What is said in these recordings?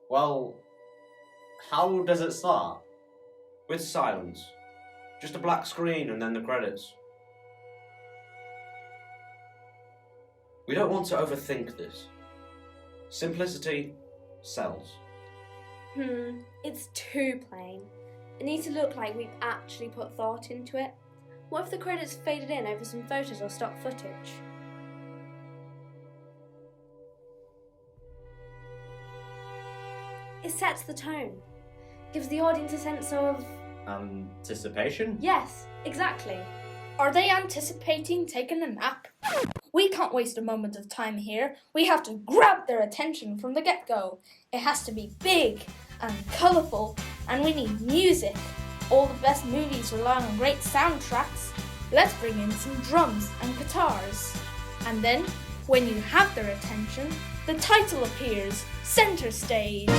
Well, how does it start? With silence. Just a black screen and then the credits. We don't want to overthink this. Simplicity sells. It's too plain. It needs to look like we've actually put thought into it. What if the credits faded in over some photos or stock footage? It sets the tone. Gives the audience a sense of... Anticipation? Yes, exactly. Are they anticipating taking a nap? We can't waste a moment of time here. We have to grab their attention from the get-go. It has to be big and colourful, and we need music. All the best movies rely on great soundtracks. Let's bring in some drums and guitars. And then, when you have their attention, the title appears, Center Stage.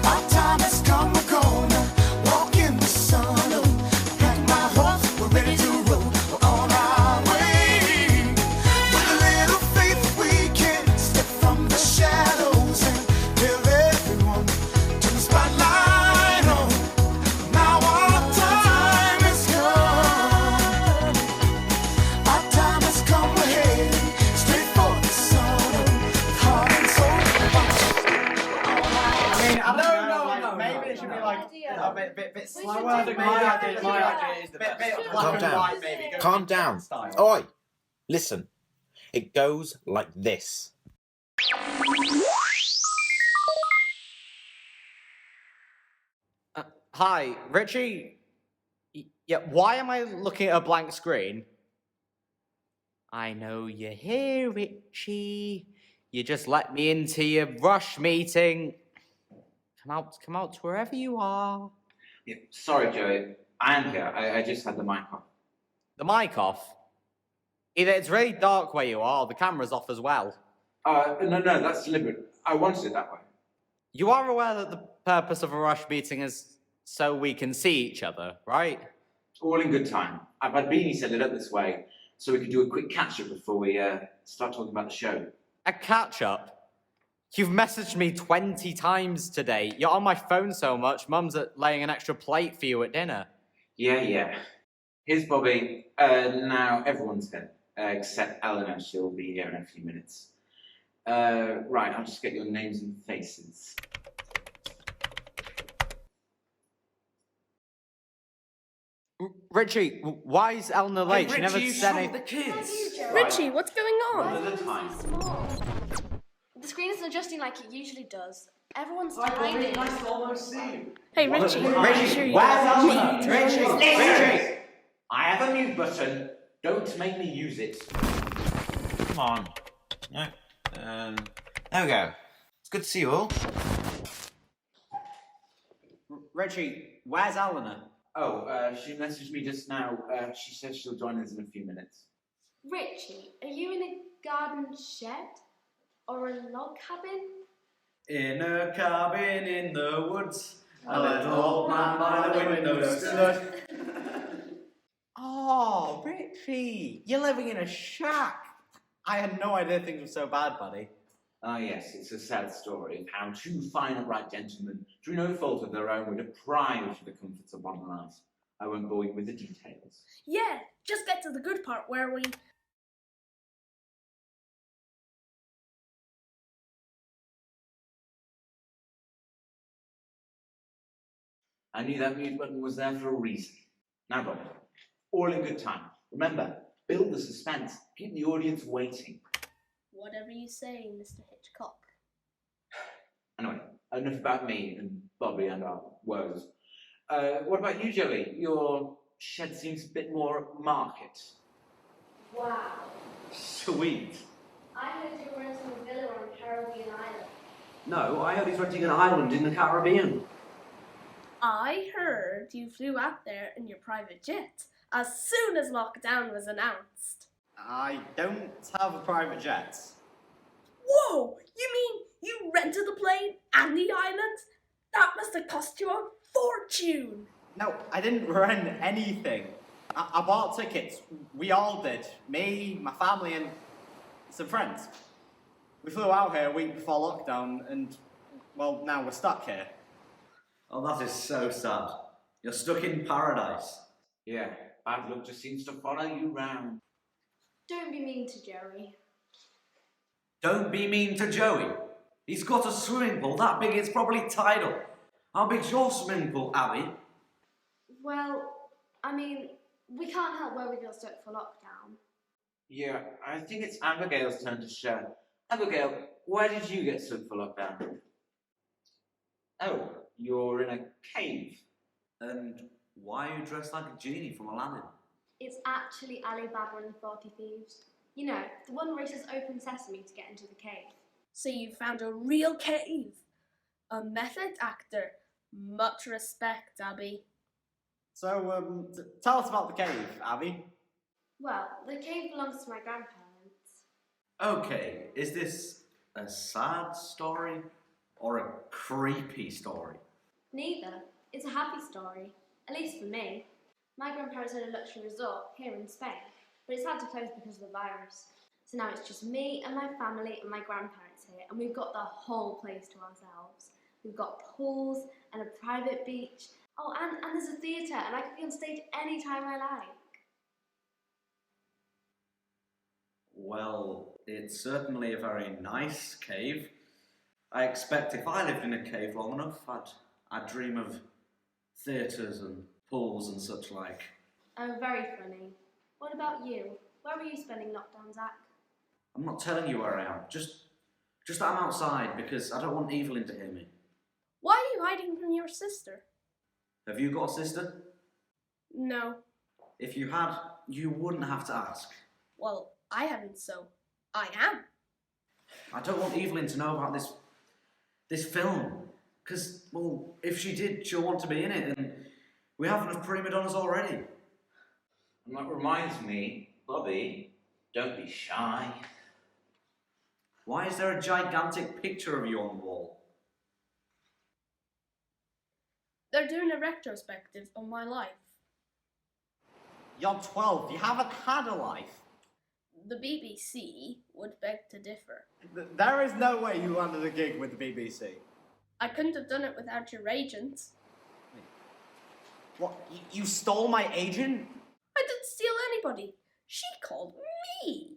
Our time has come, we're gonna walk in the sun. Pack my horse, we're ready to roll. We're on our way. With a little faith, we can step from the shadows and tell everyone to the spotlight on. Now our time has come. Our time has come, we're heading straight for the sun. Heart and soul. I mean, I don't know, no, maybe it should be like a bit slower. My idea is the best. Bit Calm black and down. white, maybe. Go Calm with down. style. Oi! Listen. It goes like this. Hi, Richie. Yeah, why am I looking at a blank screen? I know you're here, Richie. You just let me into your rush meeting. Come out to wherever you are. Yeah, sorry, Joey. I am here. I just had the mic off. The mic off. Either it's really dark where you are, or the camera's off as well. No, that's deliberate. I wanted it that way. You are aware that the purpose of a rush meeting is so we can see each other, right? All in good time. I've had Beanie set it up this way so we could do a quick catch-up before we start talking about the show. A catch-up? You've messaged me 20 times today. You're on my phone so much, Mum's laying an extra plate for you at dinner. Yeah. Here's Bobby. Now everyone's here, except Eleanor. She'll be here in a few minutes. Right, I'll just get your names and faces. Richie, why is Eleanor late? She never said anything. The kids. Richie, what's going on? One at a time. Small. The screen isn't adjusting like it usually does. Everyone's tiny. Nice to almost see you. Hey, Richie. Richie, Where's Eleanor? Richie, Richie! I have a mute button. Don't make me use it. Come on. No. There we go. It's good to see you all. Richie, where's Eleanor? Oh, she messaged me just now. She says she'll join us in a few minutes. Richie, are you in a garden shed? Or a log cabin? In a cabin in the woods, a little old man by the window stood. Oh, Richie, you're living in a shack. I had no idea things were so bad, buddy. Ah, yes, it's a sad story of how two fine upright gentlemen, through no fault of their own, were deprived of the comforts of one life. I won't bore you with the details. Yeah, just get to the good part where we... I knew that mute button was there for a reason. Now, Bob, all in good time. Remember, build the suspense. Keep the audience waiting. Whatever you say, Mr. Hitchcock. Anyway, enough about me and Bobby and our woes. What about you, Joey? Your shed seems a bit more market. Wow. Sweet. I heard you were renting a villa on Caribbean Island. No, I heard he's renting an island in the Caribbean. I heard you flew out there in your private jet as soon as lockdown was announced. I don't have a private jet. Whoa! You mean you rented the plane and the island? That must have cost you a fortune! No, I didn't rent anything. I bought tickets. We all did. Me, my family, and some friends. We flew out here a week before lockdown and, well, now we're stuck here. Oh, that is so sad. You're stuck in paradise. Yeah, bad luck just seems to follow you round. Don't be mean to Joey. Don't be mean to Joey. He's got a swimming pool that big it's probably tidal. How big's your swimming pool, Abby? Well, I mean, we can't help where we got stuck for lockdown. Yeah, I think it's Abigail's turn to share. Abigail, where did you get stuck for lockdown? Oh, you're in a cave. And why are you dressed like a genie from Aladdin? It's actually Alibaba and the 40 Thieves. You know, the one where it says open sesame to get into the cave. So you found a real cave. A method actor. Much respect, Abby. So, tell us about the cave, Abby. Well, the cave belongs to my grandparents. Okay, is this a sad story or a creepy story? Neither. It's a happy story. At least for me. My grandparents had a luxury resort here in Spain, but it's had to close because of the virus. So now it's just me and my family and my grandparents here, and we've got the whole place to ourselves. We've got pools and a private beach. Oh, and there's a theatre, and I can be on stage anytime I like. Well, it's certainly a very nice cave. I expect if I lived in a cave long enough, I'd dream of theatres and pools and such like. Oh, very funny. What about you? Where were you spending lockdown, Zach? I'm not telling you where I am, just that I'm outside because I don't want Evelyn to hear me. Why are you hiding from your sister? Have you got a sister? No. If you had, you wouldn't have to ask. Well, I haven't, so I am. I don't want Evelyn to know about this film. Because, well, if she did, she'll want to be in it, and we have enough prima donnas already. And that reminds me, Bobby, don't be shy. Why is there a gigantic picture of you on the wall? They're doing a retrospective on my life. You're 12, you haven't had a life. The BBC would beg to differ. There is no way you landed a gig with the BBC. I couldn't have done it without your agent. What, you stole my agent? I didn't steal anybody. She called me.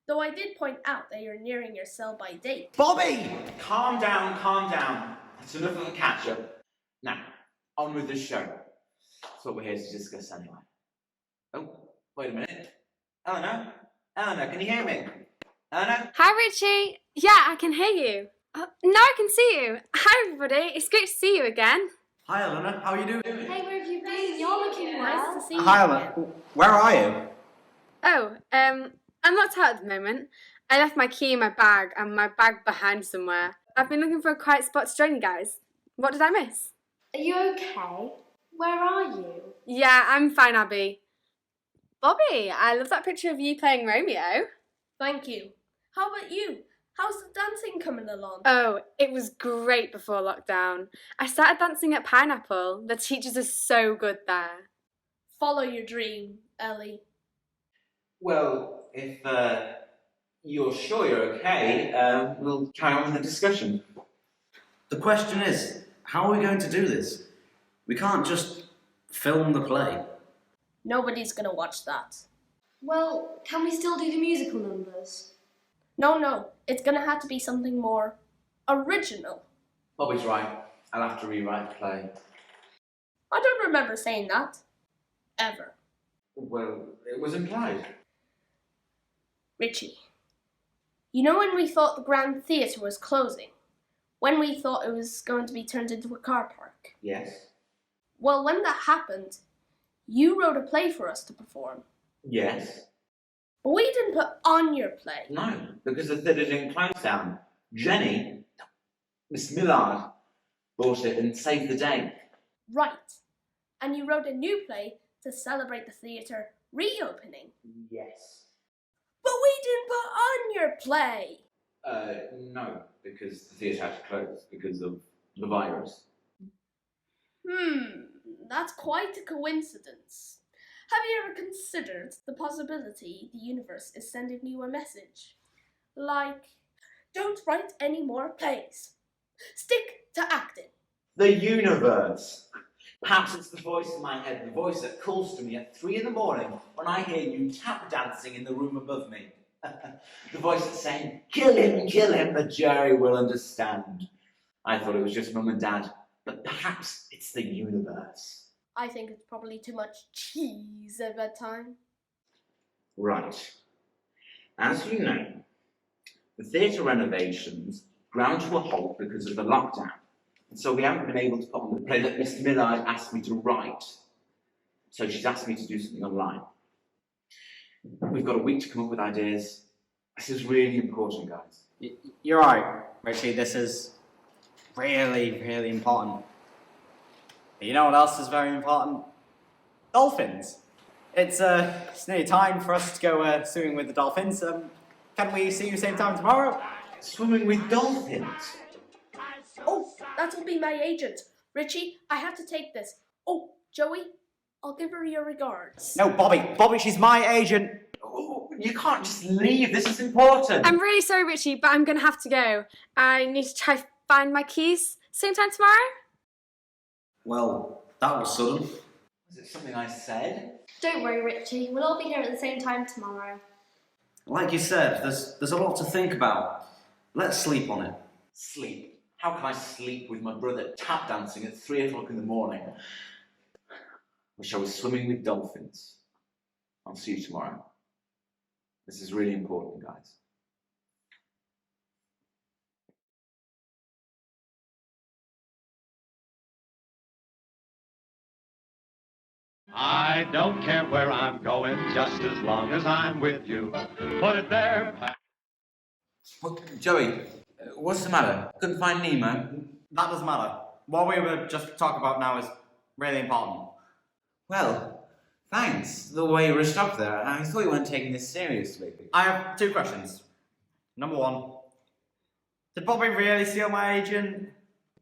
Though I did point out that you're nearing your sell-by date. Bobby! Calm down, calm down. That's enough of a catch-up. Now, on with the show. That's what we're here to discuss anyway. Oh, wait a minute. Eleanor? Eleanor, can you hear me? Eleanor? Hi, Richie. Yeah, I can hear you. Now I can see you. Hi, everybody. It's great to see you again. Hi, Eleanor. How are you doing? Hey, where have you been? You're looking well. Nice to see you. Hi, Emma. Where are you? Oh, I'm locked out at the moment. I left my key in my bag and my bag behind somewhere. I've been looking for a quiet spot to join you guys. What did I miss? Are you okay? Where are you? Yeah, I'm fine, Abby. Bobby, I love that picture of you playing Romeo. Thank you. How about you? How's the dancing coming along? Oh, it was great before lockdown. I started dancing at Pineapple. The teachers are so good there. Follow your dream, Ellie. Well, if you're sure you're okay, we'll carry on with the discussion. The question is, how are we going to do this? We can't just film the play. Nobody's gonna watch that. Well, can we still do the musical numbers? No, it's gonna have to be something more original. Bobby's right. I'll have to rewrite the play. I don't remember saying that. Ever. Well, it was implied. Richie. You know when we thought the Grand Theatre was closing? When we thought it was going to be turned into a car park? Yes. Well, when that happened, you wrote a play for us to perform. Yes. But we didn't put on your play. No, because the theatre didn't close down. Jenny, Miss Millard, bought it and saved the day. Right. And you wrote a new play to celebrate the theatre reopening. Yes. But we didn't put on your play. No, because the theatre had to close because of the virus. That's quite a coincidence. Have you ever considered the possibility the universe is sending you a message? Like, Don't write any more plays. Stick to acting. The universe. Perhaps it's the voice in my head, the voice that calls to me at 3 in the morning when I hear you tap dancing in the room above me. The voice that's saying, kill him, but Jerry will understand. I thought it was just Mum and Dad, but perhaps it's the universe. I think it's probably too much cheese at bedtime. Right. As you know, the theatre renovations ground to a halt because of the lockdown. And so we haven't been able to put on the play that Miss Millard asked me to write. So she's asked me to do something online. We've got a week to come up with ideas. This is really important, guys. You're right, Richie. This is really, really important. But you know what else is very important? Dolphins. It's nearly time for us to go swimming with the dolphins. Can we see you same time tomorrow? Swimming with dolphins? Oh, that'll be my agent. Richie, I have to take this. Oh, Joey, I'll give her your regards. No, Bobby. Bobby, she's my agent. Oh, you can't just leave. This is important. I'm really sorry, Richie, but I'm going to have to go. I need to try find my keys. Same time tomorrow? Well, that was sudden. Was it something I said? Don't worry, Richie. We'll all be here at the same time tomorrow. Like you said, there's a lot to think about. Let's sleep on it. Sleep? How can I sleep with my brother tap dancing at 3 o'clock in the morning? Wish I was swimming with dolphins. I'll see you tomorrow. This is really important, guys. I don't care where I'm going, just as long as I'm with you. Put it there. Well, Joey, what's the matter? Couldn't find Nemo? That doesn't matter. What we were just talking about now is really important. Well, thanks. The way you rushed up there, I thought you weren't taking this seriously. I have 2 questions. Number 1. Did Bobby really steal my agent?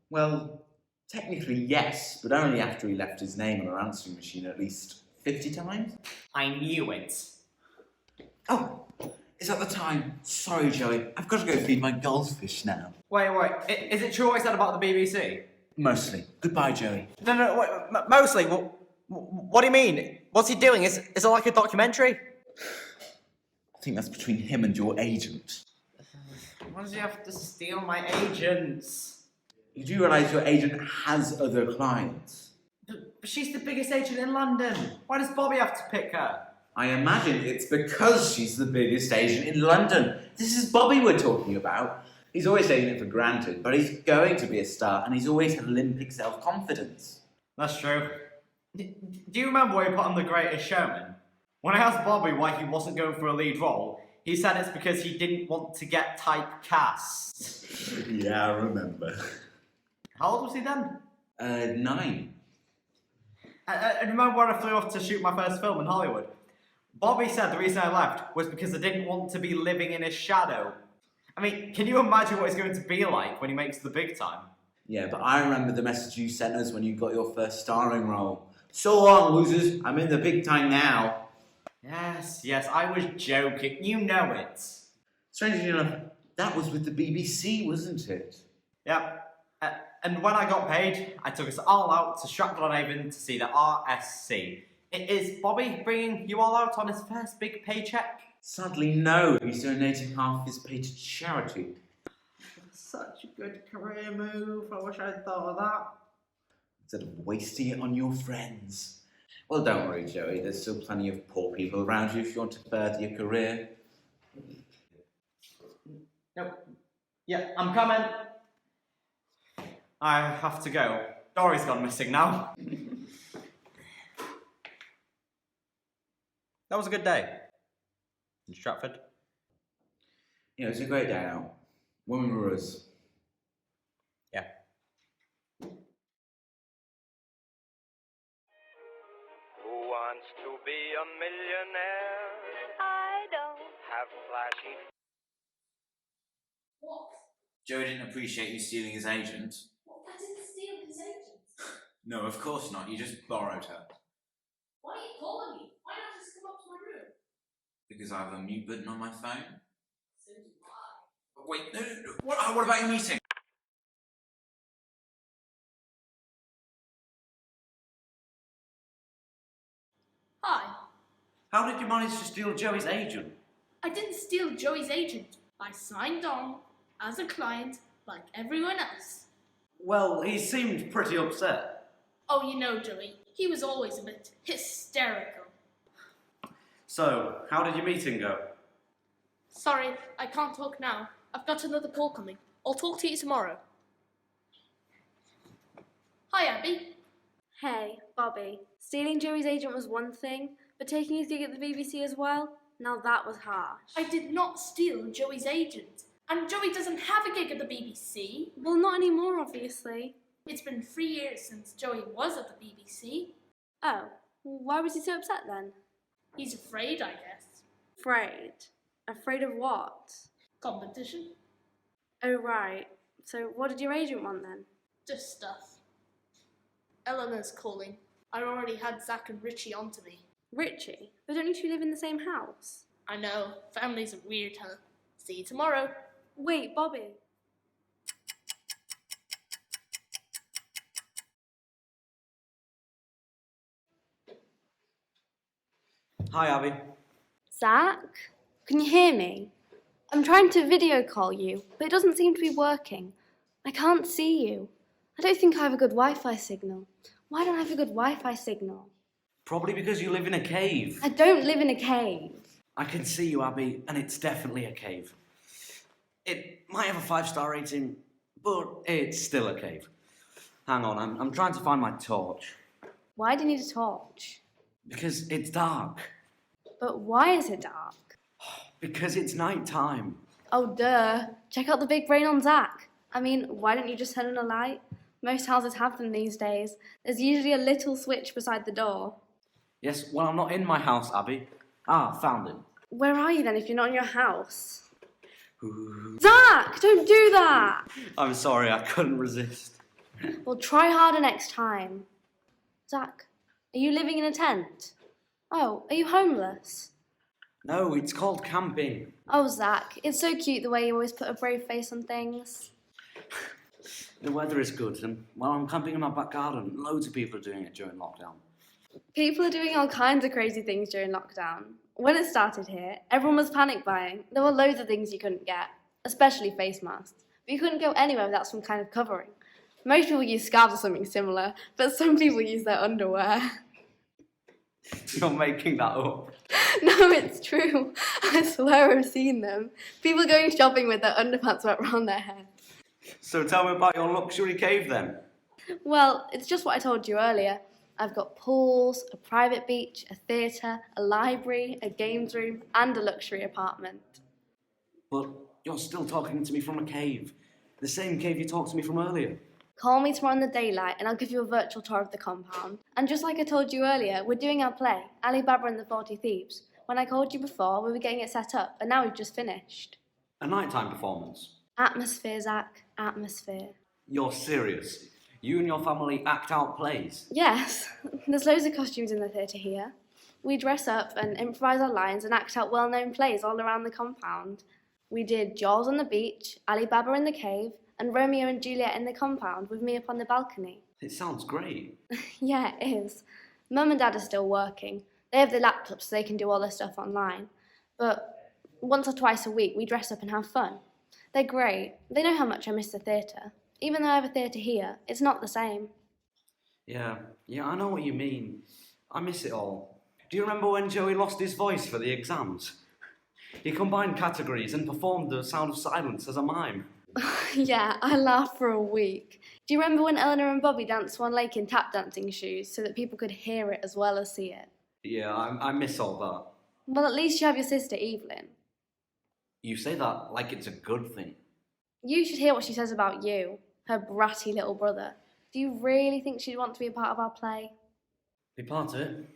Well, technically yes, but only after he left his name on our answering machine at least 50 times. I knew it. Oh, is that the time? Sorry, Joey. I've got to go feed my goldfish now. Wait. Is it true what I said about the BBC? Mostly. Goodbye, Joey. No, wait, mostly. What do you mean? What's he doing? Is it like a documentary? I think that's between him and your agent. Why does he have to steal my agents? You do realise your agent has other clients? But she's the biggest agent in London. Why does Bobby have to pick her? I imagine it's because she's the biggest agent in London. This is Bobby we're talking about. He's always taking it for granted, but he's going to be a star, and he's always had Olympic self-confidence. That's true. Do you remember when he put on The Greatest Showman? When I asked Bobby why he wasn't going for a lead role, he said it's because he didn't want to get typecast. Yeah, I remember. How old was he then? 9. I remember when I flew off to shoot my first film in Hollywood. Bobby said the reason I left was because I didn't want to be living in his shadow. I mean, can you imagine what it's going to be like when he makes the big time? Yeah, but I remember the message you sent us when you got your first starring role. So long, losers. I'm in the big time now. Yes, I was joking. You know it. Strangely enough, that was with the BBC, wasn't it? Yep. And when I got paid, I took us all out to Stratford-on-Avon to see the RSC. Is Bobby bringing you all out on his first big paycheck? Sadly, no. He's donating half his pay to charity. Such a good career move. I wish I'd thought of that. Instead of wasting it on your friends. Well, don't worry, Joey. There's still plenty of poor people around you if you want to further your career. No. Yeah, I'm coming. I have to go. Dory's gone missing now. That was a good day. In Stratford. Yeah, it's a great day out. Women were us. Yeah. Who wants to be a millionaire? I don't. Have flashy. What? Joey didn't appreciate you stealing his agent. What? I didn't steal his agent. No, of course not. You just borrowed her. Why are you calling me? Why not just come up to my room? Because I have a mute button on my phone. So do I. Wait, no. What about your meeting? Hi. How did you manage to steal Joey's agent? I didn't steal Joey's agent. I signed on as a client like everyone else. Well, he seemed pretty upset. Oh, you know, Joey, he was always a bit hysterical. So, how did your meeting go? Sorry, I can't talk now. I've got another call coming. I'll talk to you tomorrow. Hi, Abby. Hey, Bobby. Stealing Joey's agent was one thing, but taking his gig at the BBC as well? Now that was harsh. I did not steal Joey's agent. And Joey doesn't have a gig at the BBC. Well, not anymore, obviously. It's been 3 years since Joey was at the BBC. Oh, why was he so upset then? He's afraid, I guess. Afraid? Afraid of what? Competition? Oh, right. So what did your agent want then? Just stuff. Eleanor's calling. I already had Zach and Richie onto me. Richie? But don't you two live in the same house? I know. Families are weird, huh? See you tomorrow. Wait, Bobby. Hi, Abby. Zach? Can you hear me? I'm trying to video call you, but it doesn't seem to be working. I can't see you. I don't think I have a good Wi-Fi signal. Why don't I have a good Wi-Fi signal? Probably because you live in a cave. I don't live in a cave. I can see you, Abby, and it's definitely a cave. It might have a 5-star rating, but it's still a cave. Hang on, I'm trying to find my torch. Why do you need a torch? Because it's dark. But why is it dark? Because it's night time. Oh, duh. Check out the big brain on Zach. I mean, why don't you just turn on a light? Most houses have them these days. There's usually a little switch beside the door. Yes, well, I'm not in my house, Abby. Ah, found it. Where are you then if you're not in your house? Zach, don't do that! I'm sorry, I couldn't resist. Well, try harder next time. Zach, are you living in a tent? Oh, are you homeless? No, it's called camping. Oh, Zach, it's so cute the way you always put a brave face on things. The weather is good, and while I'm camping in my back garden, loads of people are doing it during lockdown. People are doing all kinds of crazy things during lockdown. When it started here, everyone was panic buying. There were loads of things you couldn't get, especially face masks. But you couldn't go anywhere without some kind of covering. Most people use scarves or something similar, but some people use their underwear. You're making that up. No, it's true. I swear I've seen them. People going shopping with their underpants wrapped around their head. So tell me about your luxury cave then. Well, it's just what I told you earlier. I've got pools, a private beach, a theatre, a library, a games room, and a luxury apartment. But you're still talking to me from a cave. The same cave you talked to me from earlier. Call me tomorrow in the daylight and I'll give you a virtual tour of the compound. And just like I told you earlier, we're doing our play, Alibaba and the 40 Thieves. When I called you before, we were getting it set up, and now we've just finished. A nighttime performance. Atmosphere, Zach, atmosphere. You're serious? You and your family act out plays? Yes, there's loads of costumes in the theatre here. We dress up and improvise our lines and act out well-known plays all around the compound. We did Jaws on the beach, Alibaba in the cave, and Romeo and Juliet in the compound with me up on the balcony. It sounds great. Yeah, it is. Mum and Dad are still working. They have the laptops so they can do all their stuff online. But once or twice a week, we dress up and have fun. They're great. They know how much I miss the theatre. Even though I have a theatre here, it's not the same. Yeah, I know what you mean. I miss it all. Do you remember when Joey lost his voice for the exams? He combined categories and performed The Sound of Silence as a mime. Yeah, I laughed for a week. Do you remember when Eleanor and Bobby danced Swan Lake in tap dancing shoes so that people could hear it as well as see it? Yeah, I miss all that. Well, at least you have your sister Evelyn. You say that like it's a good thing. You should hear what she says about you, her bratty little brother. Do you really think she'd want to be a part of our play? Be part of it?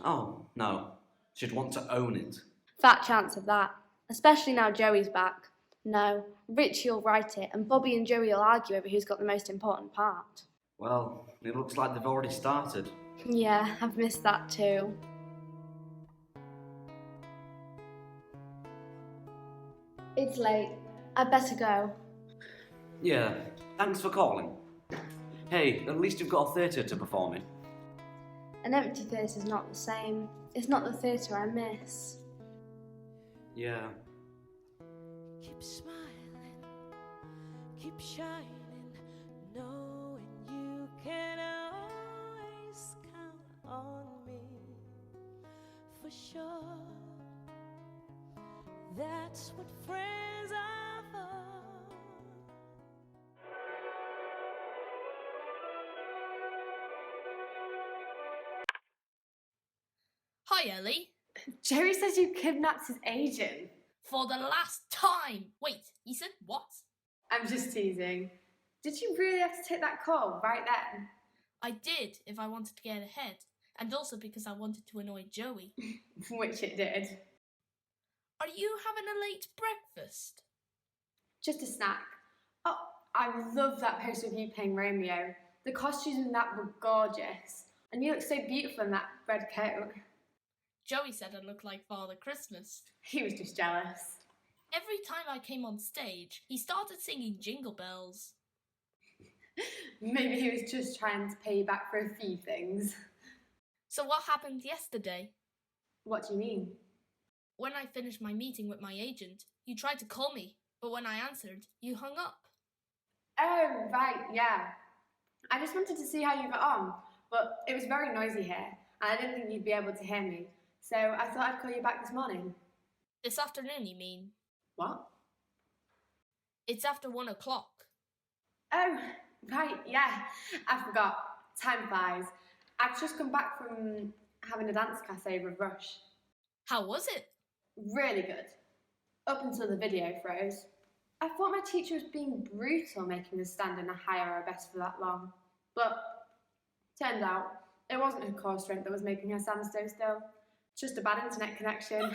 Oh, no. She'd want to own it. Fat chance of that, especially now Joey's back. No, Richie will write it, and Bobby and Joey will argue over who's got the most important part. Well, it looks like they've already started. Yeah, I've missed that too. It's late. I'd better go. Yeah, thanks for calling. Hey, at least you've got a theatre to perform in. An empty theatre's not the same. It's not the theatre I miss. Yeah. Keep smiling, keep shining, knowing you can always count on me. For sure, that's what friends are for. Hi, Ellie. Joey says you kidnapped his agent. For the last time. Wait, he said what? I'm just teasing. Did you really have to take that call right then? I did if I wanted to get ahead, and also because I wanted to annoy Joey. Which it did. Are you having a late breakfast? Just a snack. Oh, I love that poster of you playing Romeo. The costumes in that were gorgeous. And you look so beautiful in that red coat. Joey said I looked like Father Christmas. He was just jealous. Every time I came on stage, he started singing Jingle Bells. Maybe he was just trying to pay you back for a few things. So what happened yesterday? What do you mean? When I finished my meeting with my agent, you tried to call me, but when I answered, you hung up. Oh, right, yeah. I just wanted to see how you got on, but it was very noisy here, and I didn't think you'd be able to hear me. So I thought I'd call you back this morning. This afternoon, you mean? What? It's after 1 o'clock. Oh, right, yeah. I forgot. Time flies. I've just come back from having a dance class over at Rush. How was it? Really good. Up until the video froze. I thought my teacher was being brutal making us stand in a high arabesque for that long. But turned out it wasn't her core strength that was making her stand so still. Just a bad internet connection.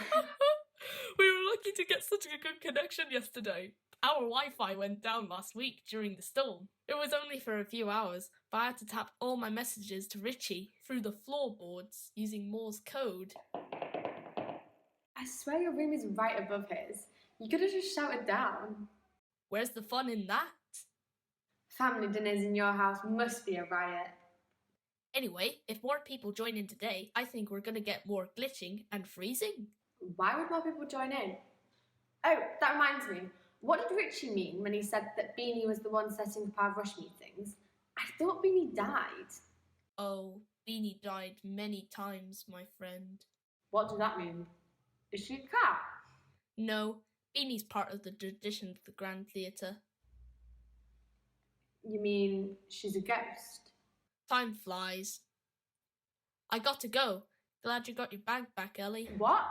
We were lucky to get such a good connection yesterday. Our Wi-Fi went down last week during the storm. It was only for a few hours, but I had to tap all my messages to Richie through the floorboards using Morse code. I swear your room is right above his. You could have just shouted down. Where's the fun in that? Family dinners in your house must be a riot. Anyway, if more people join in today, I think we're going to get more glitching and freezing. Why would more people join in? Oh, that reminds me. What did Richie mean when he said that Beanie was the one setting up our Rush meetings? I thought Beanie died. Oh, Beanie died many times, my friend. What does that mean? Is she a cat? No, Beanie's part of the tradition of the Grand Theatre. You mean she's a ghost? Time flies. I got to go. Glad you got your bag back, Ellie. What?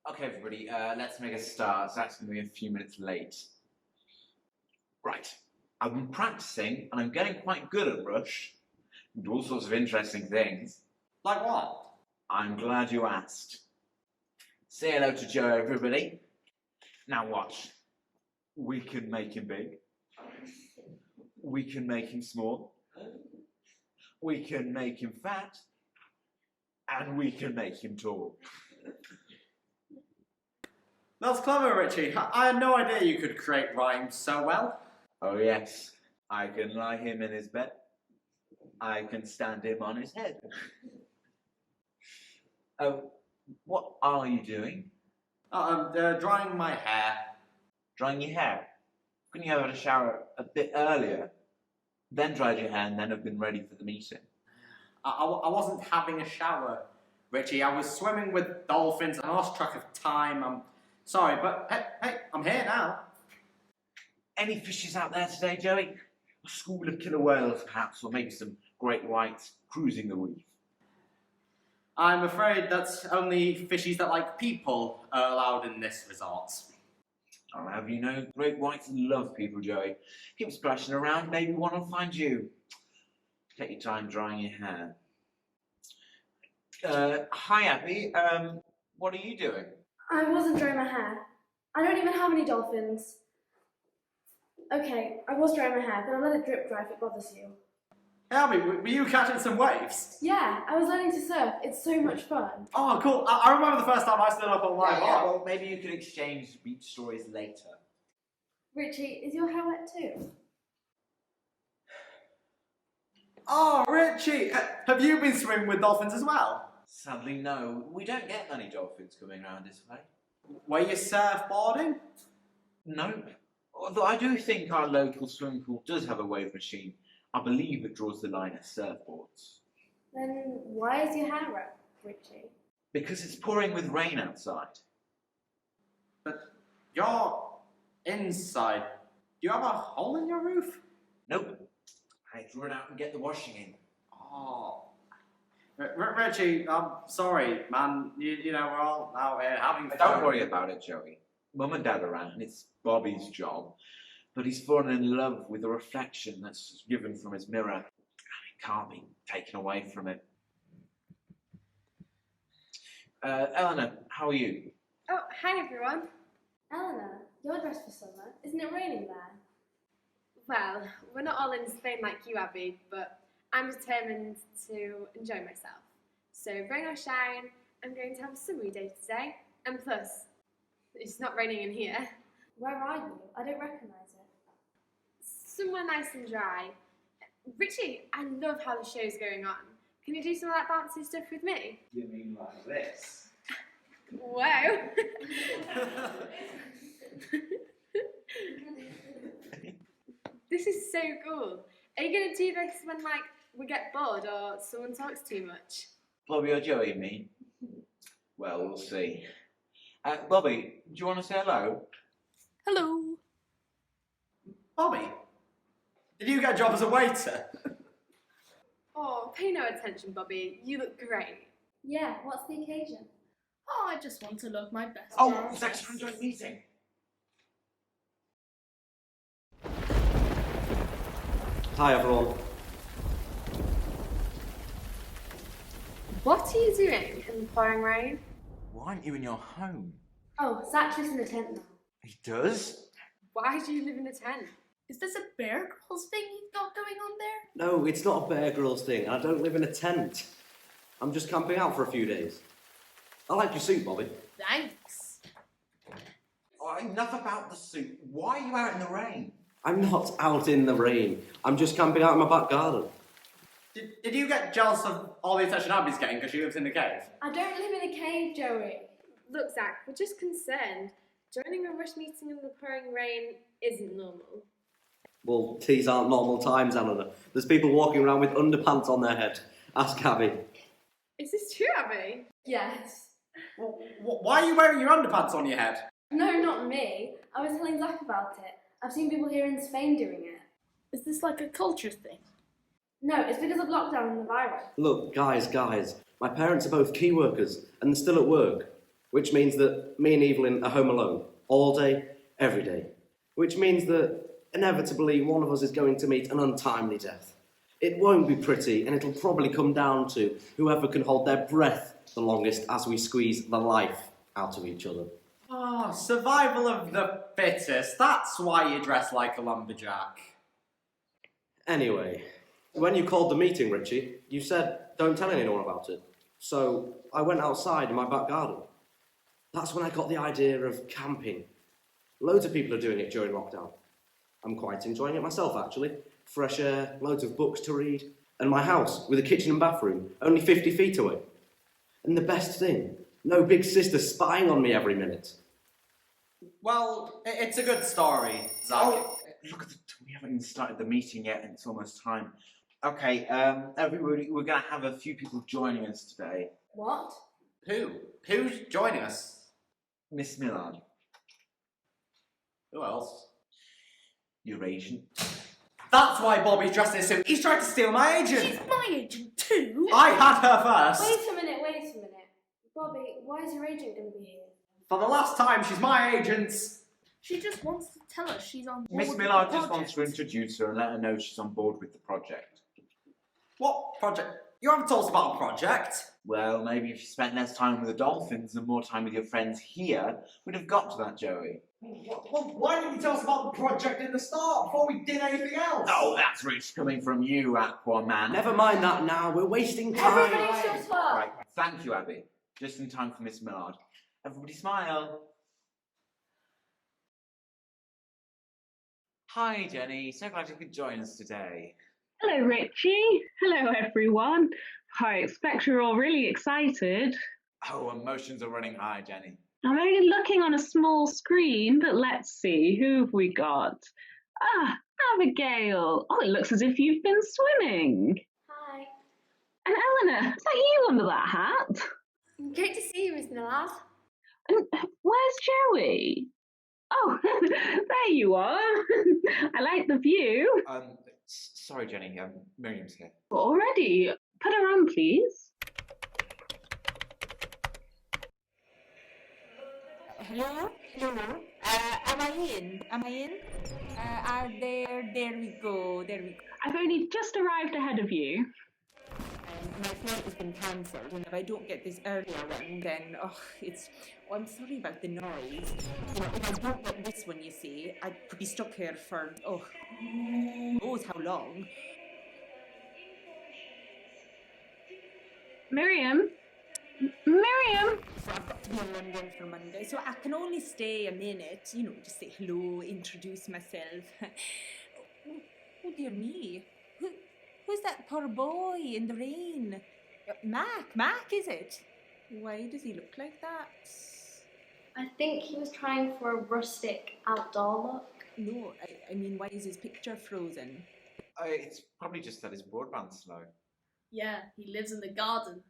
Okay, everybody, let's make a start. It's actually going to be a few minutes late. Right. I've been practicing, and I'm getting quite good at Rush. Do all sorts of interesting things. Like what? I'm glad you asked. Say hello to Joe, everybody. Now watch. We can make him big. We can make him small. We can make him fat. And we can make him tall. That's clever, Richie. I had no idea you could create rhymes so well. Oh yes, I can lie him in his bed. I can stand him on his head. Oh, what are you doing? I'm drying my hair. Drying your hair? Couldn't you have had a shower a bit earlier? Then dried your hair and then have been ready for the meeting? I wasn't having a shower, Richie. I was swimming with dolphins and I lost track of time. I'm sorry, but hey, I'm here now. Any fishes out there today, Joey? A school of killer whales, perhaps, or maybe some great whites cruising the reef. I'm afraid that's only fishies that like people are allowed in this resort. I'll have you know, great whites love people, Joey. Keep splashing around, maybe one will find you. Take your time drying your hair. Hi, Abby. What are you doing? I wasn't drying my hair. I don't even have any dolphins. Okay, I was drying my hair, then I'll let it drip dry if it bothers you. Helmy, were you catching some waves? Yeah, I was learning to surf. It's so much fun. Oh, cool. I remember the first time I stood up on my bar. Well, maybe you could exchange beach stories later. Richie, is your hair wet too? Oh, Richie, have you been swimming with dolphins as well? Sadly, no. We don't get many dolphins coming around this way. Were you surfboarding? No. Although I do think our local swimming pool does have a wave machine. I believe it draws the line at surfboards. Then why is your hair wet, Richie? Because it's pouring with rain outside. But you're inside. Do you have a hole in your roof? Nope. I had to run out and get the washing in. Oh. Richie, I'm sorry, man. You know, we're all out here having fun. Don't worry about it, Joey. Mum and Dad are around, and it's Bobby's job. But he's fallen in love with the reflection that's given from his mirror. It can't be taken away from it. Eleanor, how are you? Oh, hi everyone. Eleanor, you're dressed for summer. Isn't it raining there? Well, we're not all in Spain like you, Abby, but I'm determined to enjoy myself. So rain or shine, I'm going to have a summery day today. And plus, it's not raining in here. Where are you? I don't recognise it. Somewhere nice and dry. Richie, I love how the show's going on. Can you do some of that bouncy stuff with me? You mean like this? Whoa! This is so cool. Are you going to do this when, like, we get bored or someone talks too much? Bobby or Joey, me? Well, we'll see. Bobby, do you want to say hello? Hello. Bobby, did you get a job as a waiter? Oh, pay no attention, Bobby. You look great. Yeah, what's the occasion? Oh, I just want to look my best. Oh, it's actually a joint meeting. Hi everyone. What are you doing in the pouring rain? Why aren't you in your home? Oh, Zach lives in a tent now. He does? Why do you live in a tent? Is this a Bear Grylls thing you've got going on there? No, it's not a Bear Grylls thing. I don't live in a tent. I'm just camping out for a few days. I like your suit, Bobby. Thanks. Oh, enough about the suit. Why are you out in the rain? I'm not out in the rain. I'm just camping out in my back garden. Did you get jealous of all the attention Abby's getting because she lives in the cave? I don't live in a cave, Joey. Look, Zach, we're just concerned. Joining a rush meeting in the pouring rain isn't normal. Well, these aren't normal times, Eleanor. There's people walking around with underpants on their head. Ask Abby. Is this true, Abby? Yes. Well, why are you wearing your underpants on your head? No, not me. I was telling Zach about it. I've seen people here in Spain doing it. Is this like a culture thing? No, it's because of lockdown and the virus. Look, guys, my parents are both key workers and they're still at work, which means that me and Evelyn are home alone, all day, every day. Which means that, inevitably, one of us is going to meet an untimely death. It won't be pretty, and it'll probably come down to whoever can hold their breath the longest as we squeeze the life out of each other. Oh, survival of the fittest. That's why you dress like a lumberjack. Anyway, when you called the meeting, Richie, you said don't tell anyone about it. So I went outside in my back garden. That's when I got the idea of camping. Loads of people are doing it during lockdown. I'm quite enjoying it myself, actually. Fresh air, loads of books to read, and my house with a kitchen and bathroom only 50 feet away. And the best thing, no big sister spying on me every minute. Well, it's a good story, Zach. Oh, look at we haven't even started the meeting yet, and it's almost time. Okay, everybody, we're going to have a few people joining us today. What? Who? Who's joining us? Miss Millard, Who else? your agent. That's why Bobby's dressed in a suit. He's trying to steal my agent. She's my agent too. I had her first. Wait a minute. Bobby, why is your agent going to be here? For the last time, she's my agent. She just wants to tell us she's on board Miss with Millard the just wants to project. introduce her and let her know she's on board with the project. What project? You haven't told us about a project. Well, maybe if you spent less time with the dolphins and more time with your friends here, we'd have got to that, Joey. Well, why didn't you tell us about the project in the start before we did anything else? Oh, that's rich coming from you, Aquaman. Never mind that now. We're wasting time. Everybody shuts up. Right, thank you, Abby. Just in time for Miss Millard. Everybody smile. Hi, Jenny. So glad you could join us today. Hello, Richie. Hello, everyone. I expect you're all really excited. Oh, emotions are running high, Jenny. I'm only looking on a small screen, but let's see. Who have we got? Ah, Abigail. Oh, it looks as if you've been swimming. Hi. And Eleanor, is that you under that hat? Great to see you, Miss Millard. And where's Joey? Oh, there you are. I like the view. Sorry, Jenny. Miriam's here. Already? Put her on, please. Hello? Am I in? There we go. I've only just arrived ahead of you. My flight has been cancelled, and if I don't get this earlier one, then, I'm sorry about the noise. You know, if I don't get this one, you see, I could be stuck here for, who knows how long. Miriam? So I've got to be in London for Monday, so I can only stay a minute, just say hello, introduce myself. Oh dear me. Who's that poor boy in the rain? Mac, is it? Why does he look like that? I think he was trying for a rustic outdoor look. No, I mean, why is his picture frozen? It's probably just that his broadband's slow. Yeah, he lives in the garden.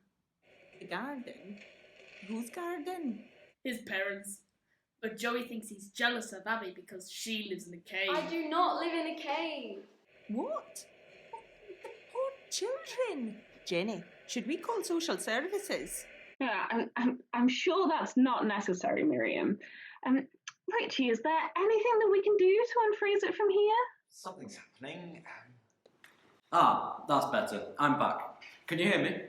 The garden? Whose garden? His parents. But Joey thinks he's jealous of Abby because she lives in a cave. I do not live in a cave. What? The poor children. Jenny, should we call social services? Yeah, I'm sure that's not necessary, Miriam. Richie, is there anything that we can do to unfreeze it from here? Something's happening. That's better. I'm back. Can you hear me?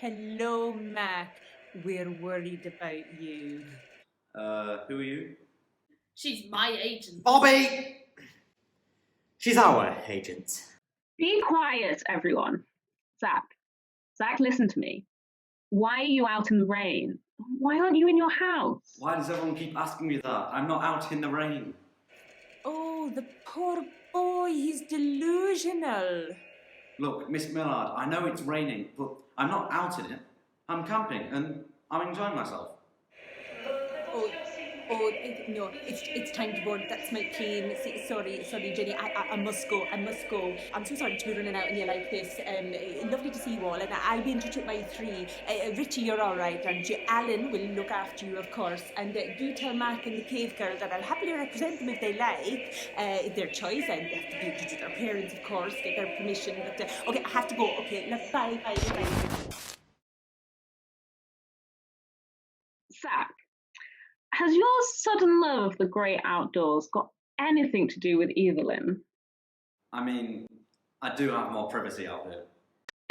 Hello, Mac. We're worried about you. Who are you? She's my agent. Bobby! She's our agent. Be quiet, everyone. Zach, listen to me. Why are you out in the rain? Why aren't you in your house? Why does everyone keep asking me that? I'm not out in the rain. Oh, the poor boy. He's delusional. Look, Miss Millard, I know it's raining, but I'm not out in it. I'm camping and I'm enjoying myself. No, it's time to board. That's my plane. Sorry, Jenny. I must go. I'm so sorry to be running out on you like this. Lovely to see you all, and I'll be in touch with my three. Richie, you're all right, and Alan will look after you, of course. And do tell Mac and the cave girl that I'll happily represent them if they like. Their choice, and they have to do it to their parents, of course, get their permission. But okay, I have to go. Okay, bye. Zach, has your sudden love of the great outdoors got anything to do with Evelyn? I mean, I do have more privacy out here.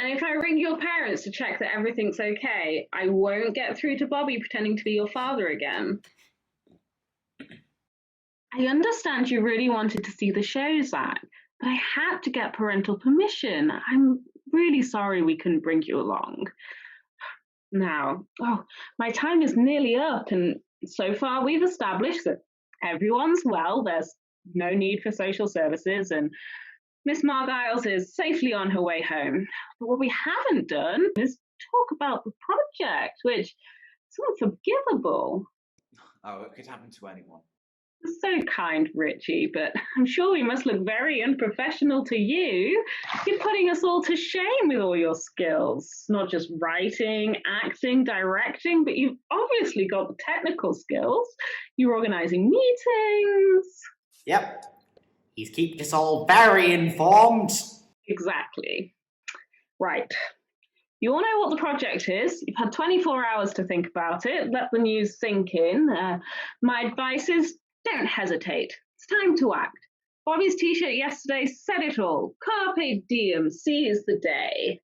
And if I ring your parents to check that everything's okay, I won't get through to Bobby pretending to be your father again. I understand you really wanted to see the show, Zach, but I had to get parental permission. I'm really sorry we couldn't bring you along. Now, my time is nearly up, and so far we've established that everyone's well, there's no need for social services, and Miss Margiles is safely on her way home. But what we haven't done is talk about the project, which is unforgivable. Oh, it could happen to anyone. So kind, Richie, but I'm sure we must look very unprofessional to you. You're putting us all to shame with all your skills. Not just writing, acting, directing, but you've obviously got the technical skills. You're organising meetings. Yep. He's keeping us all very informed. Exactly. Right. You all know what the project is. You've had 24 hours to think about it. Let the news sink in. My advice is don't hesitate. It's time to act. Bobby's t-shirt yesterday said it all. Carpe diem, seize the day.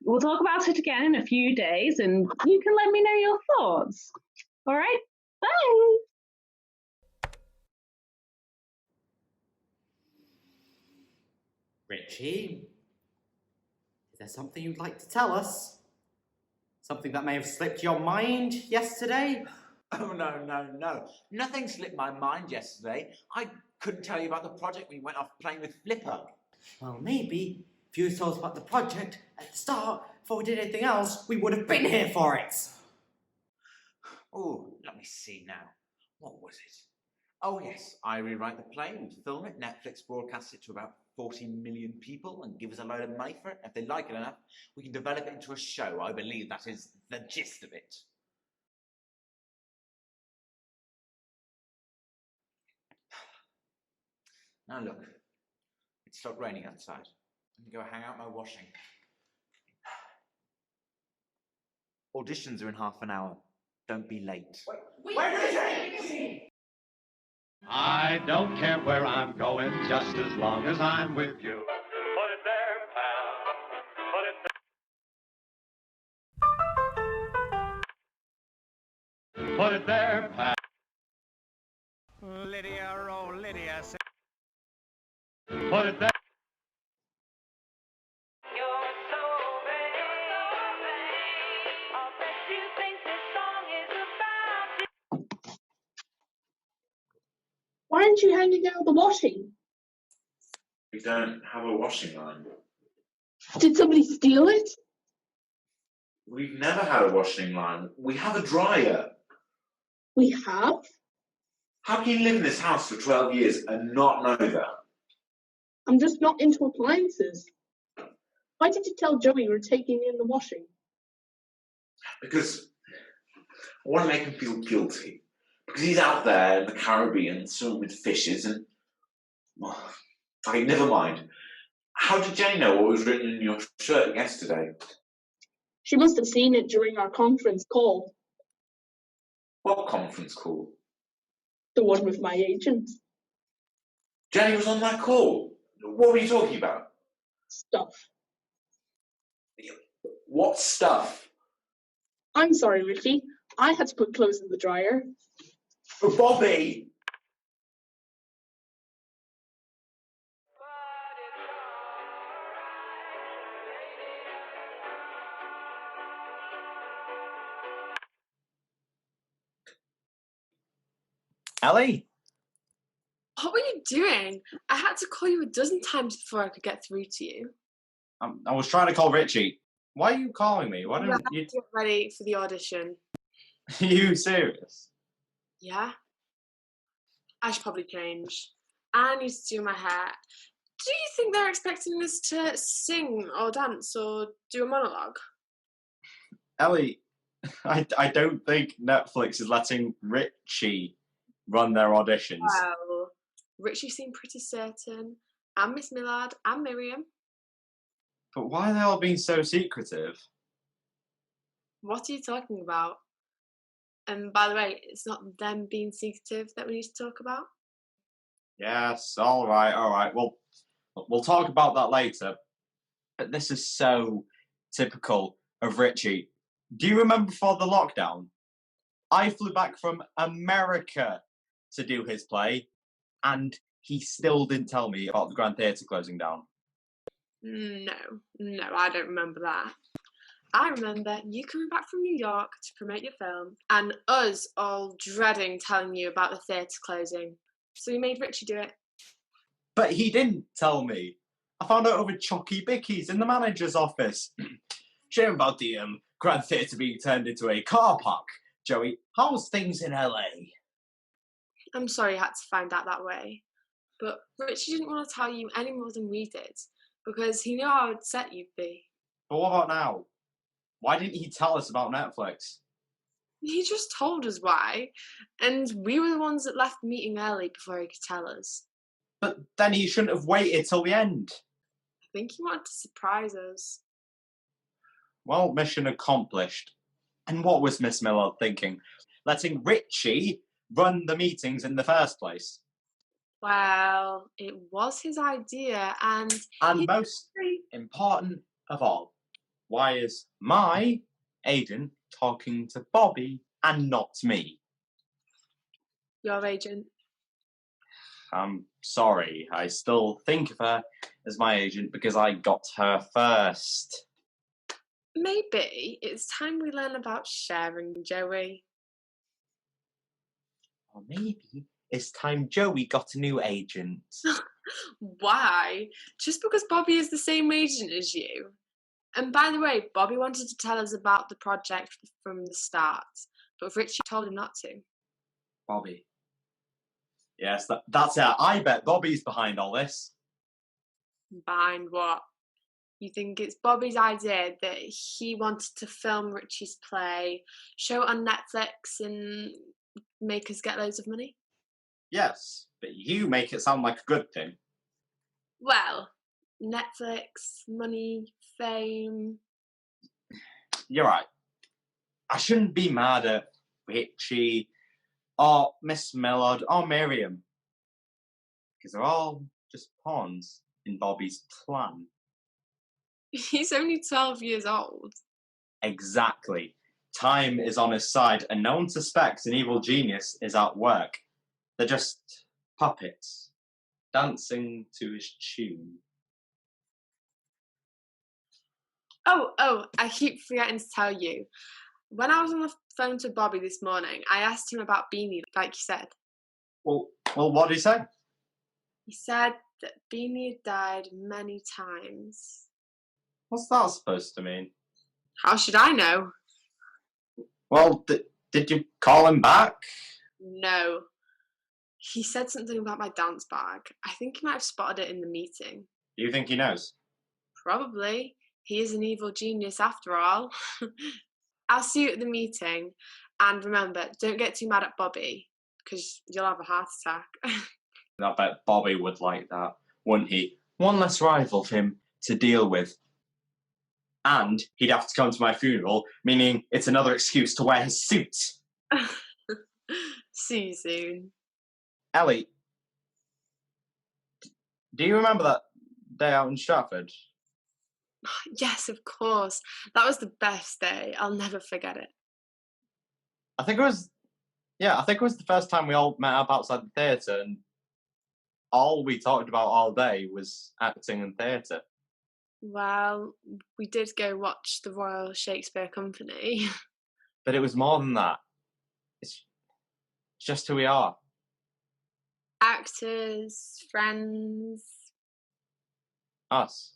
We'll talk about it again in a few days and you can let me know your thoughts. All right? Bye! Richie, is there something you'd like to tell us? Something that may have slipped your mind yesterday? Oh, no. Nothing slipped my mind yesterday. I couldn't tell you about the project we went off playing with Flipper. Well, maybe if you told us about the project at the start, before we did anything else, we would have been here for it. Oh, let me see now. What was it? Oh, yes, I rewrite the play, we film it, Netflix broadcasts it to about 40 million people and give us a load of money for it. If they like it enough, we can develop it into a show. I believe that is the gist of it. Now look, it stopped raining outside. Let me go hang out my washing. Auditions are in half an hour. Don't be late. I don't care where I'm going, just as long as I'm with you. Put it there, pal. Put it there. Put it there, pal. Lydia, oh Lydia. Put it there. Why aren't you hanging out the washing? We don't have a washing line. Did somebody steal it? We've never had a washing line. We have a dryer. We have? How can you live in this house for 12 years and not know that? I'm just not into appliances. Why did you tell Joey you were taking in the washing? Because I want to make him feel guilty. Because he's out there in the Caribbean swimming with fishes and... Well, okay, never mind. How did Jenny know what was written in your shirt yesterday? She must have seen it during our conference call. What conference call? The one with my agent. Jenny was on that call. What were you talking about? Stuff. What stuff? I'm sorry, Richie. I had to put clothes in the dryer. Bobby! Ellie? What were you doing? I had to call you a dozen times before I could get through to you. I was trying to call Richie. Why are you calling me? Why You don't have you... to get ready for the audition. Are you serious? Yeah? I should probably change. I need to do my hair. Do you think they're expecting us to sing or dance or do a monologue? Ellie, I don't think Netflix is letting Richie run their auditions. Well, Richie seemed pretty certain. And Miss Millard and Miriam. But why are they all being so secretive? What are you talking about? And by the way, it's not them being secretive that we need to talk about. Yes, all right. Well, we'll talk about that later. But this is so typical of Richie. Do you remember before the lockdown? I flew back from America to do his play, and he still didn't tell me about the Grand Theatre closing down. No, I don't remember that. I remember you coming back from New York to promote your film, and us all dreading telling you about the theatre closing. So we made Richie do it. But he didn't tell me. I found out over Chocky Bickies in the manager's office. Shame about the Grand Theatre being turned into a car park. Joey, how's things in LA? I'm sorry you had to find out that way. But Richie didn't want to tell you any more than we did, because he knew how upset you'd be. But what about now? Why didn't he tell us about Netflix? He just told us why, and we were the ones that left the meeting early before he could tell us. But then he shouldn't have waited till the end. I think he wanted to surprise us. Well, mission accomplished. And what was Miss Millard thinking? Letting Richie run the meetings in the first place? Well, it was his idea, and And most important of all, why is my agent talking to Bobby and not me? your agent. I'm sorry, I still think of her as my agent because I got her first. Maybe it's time we learn about sharing, Joey. Or maybe it's time Joey got a new agent. Why? Just because Bobby is the same agent as you. And by the way, Bobby wanted to tell us about the project from the start, but Richie told him not to. Bobby. Yes, that's it. I bet Bobby's behind all this. Behind what? You think it's Bobby's idea that he wanted to film Richie's play, show it on Netflix, and make us get loads of money? Yes, but you make it sound like a good thing. Well, Netflix, money, fame. You're right. I shouldn't be mad at Richie or Miss Millard or Miriam. Because they're all just pawns in Bobby's plan. He's only 12 years old. Exactly. Time is on his side and no one suspects an evil genius is at work. They're just puppets, dancing to his tune. Oh, I keep forgetting to tell you. When I was on the phone to Bobby this morning, I asked him about Beanie, like you said. Well, what did he say? He said that Beanie had died many times. What's that supposed to mean? How should I know? Well, did you call him back? No. He said something about my dance bag. I think he might have spotted it in the meeting. Do you think he knows? Probably. He is an evil genius after all. I'll see you at the meeting. And remember, don't get too mad at Bobby, because you'll have a heart attack. I bet Bobby would like that, wouldn't he? One less rival for him to deal with. And he'd have to come to my funeral, meaning it's another excuse to wear his suit. See you soon. Ellie, do you remember that day out in Stratford? Yes, of course. That was the best day. I'll never forget it. I think it was the first time we all met up outside the theatre, and all we talked about all day was acting and theatre. Well, we did go watch the Royal Shakespeare Company. But it was more than that. It's just who we are. Actors, friends. Us.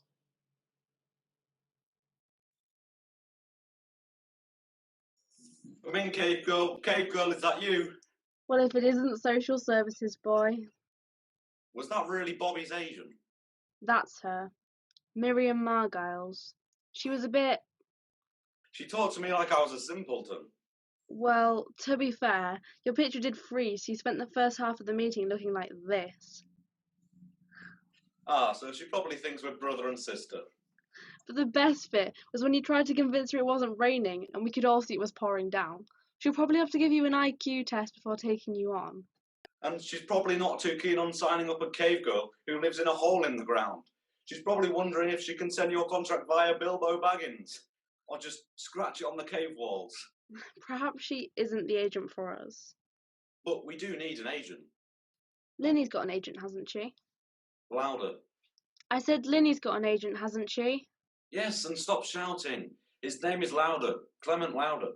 Come in, Cave Girl. Cave Girl, is that you? Well, if it isn't social services, boy. Was that really Bobby's agent? That's her. Miriam Margiles. She was a bit... She talked to me like I was a simpleton. Well, to be fair, your picture did freeze, so you spent the first half of the meeting looking like this. Ah, so she probably thinks we're brother and sister. But the best bit was when you tried to convince her it wasn't raining and we could all see it was pouring down. She'll probably have to give you an IQ test before taking you on. And she's probably not too keen on signing up a cave girl who lives in a hole in the ground. She's probably wondering if she can send your contract via Bilbo Baggins, or just scratch it on the cave walls. Perhaps she isn't the agent for us. But we do need an agent. Linny's got an agent, hasn't she? Louder. I said Linny's got an agent, hasn't she? Yes, and stop shouting. His name is Louder. Clement Louder.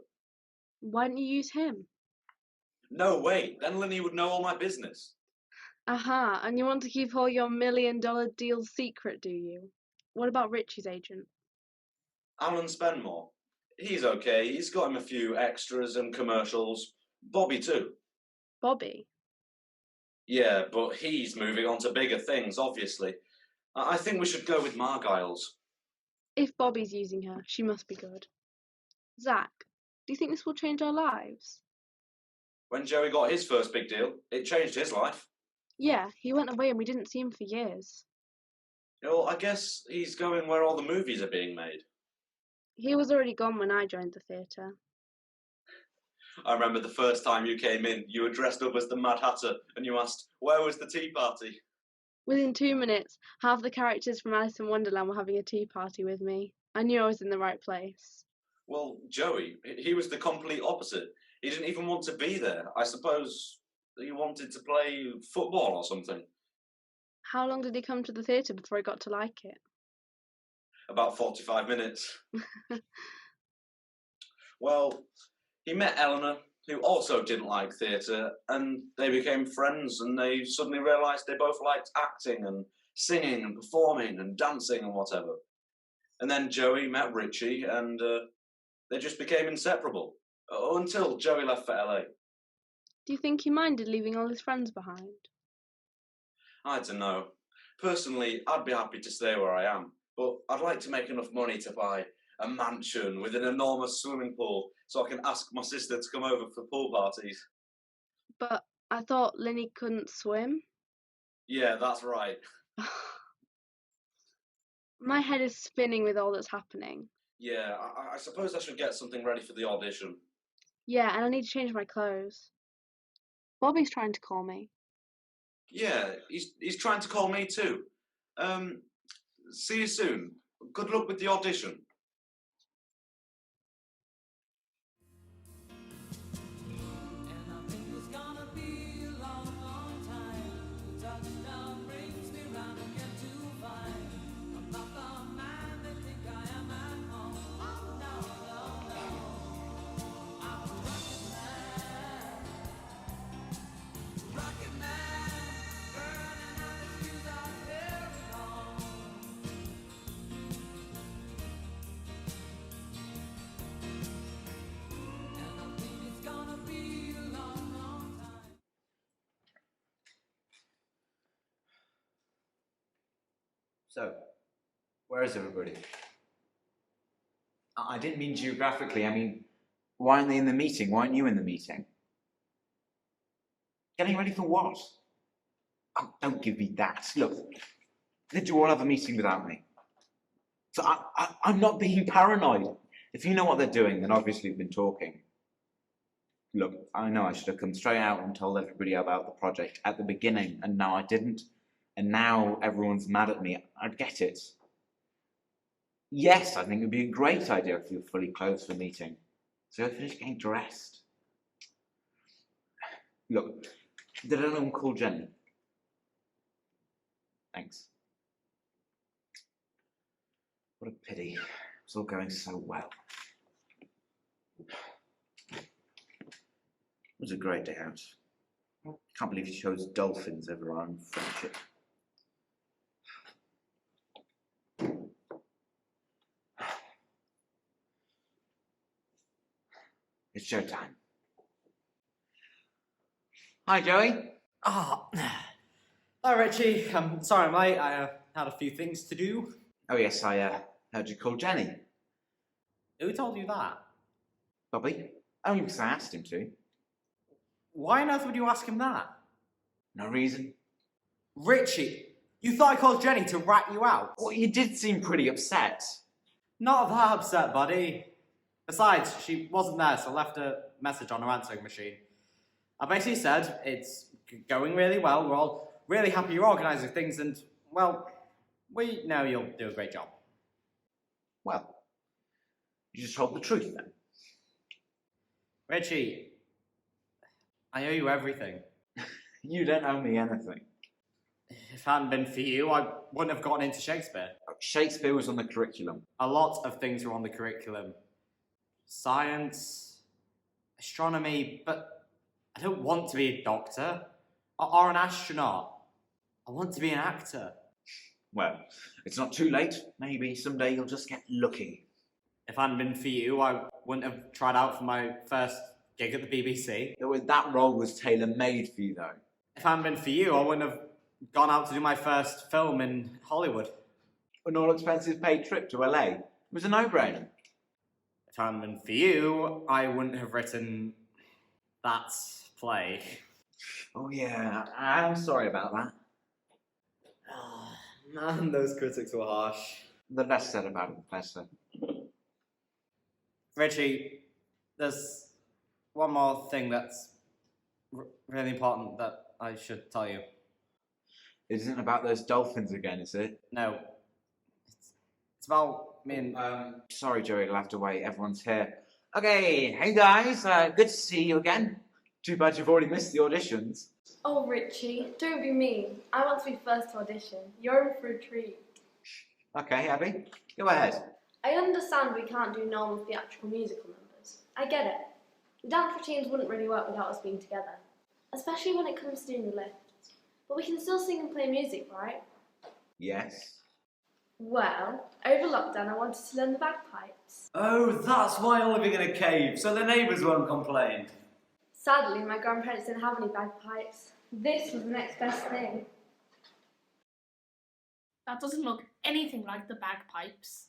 Why don't you use him? No, wait. Then Linny would know all my business. Aha, and you want to keep all your $1 million deals secret, do you? What about Richie's agent? Alan Spenmore. He's okay. He's got him a few extras and commercials. Bobby too. Bobby? Yeah, but he's moving on to bigger things, obviously. I think we should go with Margiles. If Bobby's using her, she must be good. Zach, do you think this will change our lives? When Joey got his first big deal, it changed his life. Yeah, he went away and we didn't see him for years. Well, I guess he's going where all the movies are being made. He was already gone when I joined the theatre. I remember the first time you came in, you were dressed up as the Mad Hatter, and you asked, where was the tea party? Within 2 minutes, half the characters from Alice in Wonderland were having a tea party with me. I knew I was in the right place. Well, Joey, he was the complete opposite. He didn't even want to be there. I suppose he wanted to play football or something. How long did he come to the theatre before he got to like it? About 45 minutes. Well, he met Eleanor, who also didn't like theatre, and they became friends, and they suddenly realised they both liked acting and singing and performing and dancing and whatever. And then Joey met Richie, and they just became inseparable, until Joey left for LA. Do you think he minded leaving all his friends behind? I don't know. Personally, I'd be happy to stay where I am, but I'd like to make enough money to buy a mansion with an enormous swimming pool so I can ask my sister to come over for pool parties. But I thought Linny couldn't swim. Yeah, that's right. My head is spinning with all that's happening. Yeah, I suppose I should get something ready for the audition. Yeah, and I need to change my clothes. Bobby's trying to call me. Yeah, he's trying to call me too. See you soon. Good luck with the audition. So, where is everybody? I didn't mean geographically, I mean, why aren't they in the meeting? Why aren't you in the meeting? Getting ready for what? Oh, don't give me that. Look, did you all have a meeting without me? So I'm not being paranoid. If you know what they're doing, then obviously you've been talking. Look, I know I should have come straight out and told everybody about the project at the beginning, and now I didn't. And now everyone's mad at me. I'd get it. Yes, I think it would be a great idea if you were fully clothed for the meeting. So I finished getting dressed. Look, did anyone call Jenny? Thanks. What a pity. It's all going so well. It was a great day out. Can't believe you chose dolphins over our own friendship. It's showtime. Hi, Joey. Ah, hi, Richie. I'm sorry, mate. I had a few things to do. Oh, yes, I heard you call Jenny. Who told you that? Bobby? Only because I asked him to. Why on earth would you ask him that? No reason. Richie, you thought I called Jenny to rat you out? Well, you did seem pretty upset. Not that upset, buddy. Besides, she wasn't there, so I left a message on her answering machine. I basically said, it's going really well, we're all really happy you're organising things, and, well, we know you'll do a great job. Well, you just told the truth then. Richie, I owe you everything. You don't owe me anything. If it hadn't been for you, I wouldn't have gotten into Shakespeare. Shakespeare was on the curriculum. A lot of things were on the curriculum. Science, astronomy, but I don't want to be a doctor or an astronaut. I want to be an actor. Well, it's not too late. Maybe someday you'll just get lucky. If it hadn't been for you, I wouldn't have tried out for my first gig at the BBC. That role was tailor-made for you, though. If it hadn't been for you, I wouldn't have gone out to do my first film in Hollywood. An all-expenses paid trip to LA. It was a no-brainer. If it hadn't been for you, I wouldn't have written that play. Oh yeah, I'm sorry about that. Oh, man, those critics were harsh. The less said about it, the better. Richie, there's one more thing that's really important that I should tell you. It isn't about those dolphins again, is it? No. It's about me and... Sorry, Joey, you'll have to wait. Everyone's here. Okay, hey guys, good to see you again. Too bad you've already missed the auditions. Oh, Richie, don't be mean. I want to be first to audition. You're in for a treat. Okay, Abby, go ahead. I understand we can't do normal theatrical musical numbers. I get it. The dance routines wouldn't really work without us being together, especially when it comes to doing the lifts. But we can still sing and play music, right? Yes. Well, over lockdown I wanted to learn the bagpipes. Oh, that's why you're living in a cave, so the neighbours won't complain. Sadly, my grandparents didn't have any bagpipes. This was the next best thing. That doesn't look anything like the bagpipes.